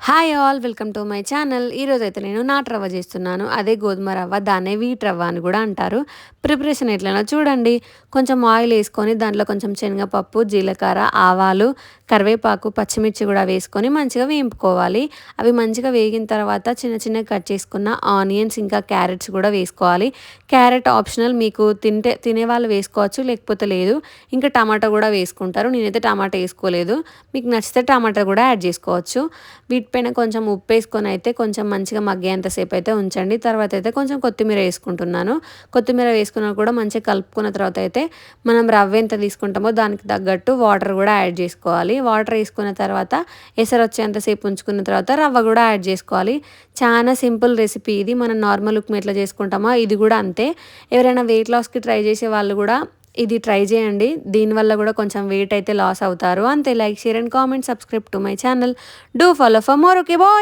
Hi all welcome to my channel. ఈరోజైతే నేను నాటు రవ్వ చేస్తున్నాను. అదే గోధుమ రవ్వ, దాన్నే వీట్ రవ్వ అని కూడా అంటారు. ప్రిపరేషన్ ఎట్లనో చూడండి. కొంచెం ఆయిల్ వేసుకొని దాంట్లో కొంచెం శనగపప్పు, జీలకర్ర, ఆవాలు, కరివేపాకు, పచ్చిమిర్చి కూడా వేసుకొని మంచిగా వేయింపుకోవాలి. అవి మంచిగా వేగిన తర్వాత చిన్న చిన్నగా కట్ చేసుకున్న ఆనియన్స్ ఇంకా క్యారెట్స్ కూడా వేసుకోవాలి. క్యారెట్ ఆప్షనల్, మీకు తినేవాళ్ళు వేసుకోవచ్చు, లేకపోతే లేదు. ఇంకా టమాటా కూడా వేసుకుంటారు. నేనైతే టమాటా వేసుకోలేదు. మీకు నచ్చితే టమాటా కూడా యాడ్ చేసుకోవచ్చు. వీటిపైన కొంచెం ఉప్పు వేసుకొని అయితే కొంచెం మంచిగా మగ్గేంతసేపు అయితే ఉంచండి. తర్వాత అయితే కొంచెం కొత్తిమీర వేసుకుంటున్నాను. కొత్తిమీర వేసుకున్నా కూడా మంచిగా కలుపుకున్న తర్వాత అయితే మనం రవ్వ ఎంత తీసుకుంటామో దానికి తగ్గట్టు వాటర్ కూడా యాడ్ చేసుకోవాలి. వాటర్ వేసుకున్న తర్వాత ఎసరు వచ్చేంతసేపు ఉంచుకున్న తర్వాత రవ్వ కూడా యాడ్ చేసుకోవాలి. చాలా సింపుల్ రెసిపీ ఇది. మనం నార్మల్ ఉప్మా ఎట్లా చేసుకుంటామో ఇది కూడా అంతే. ఎవరైనా వెయిట్ లాస్కి ట్రై చేసే వాళ్ళు కూడా ఇది ట్రై చేయండి. దీనివల్ల కూడా కొంచెం వెయిట్ అయితే లాస్ అవుతారు. అంతే. Like, share and comment, subscribe to my channel. Do follow for more. Okay bye.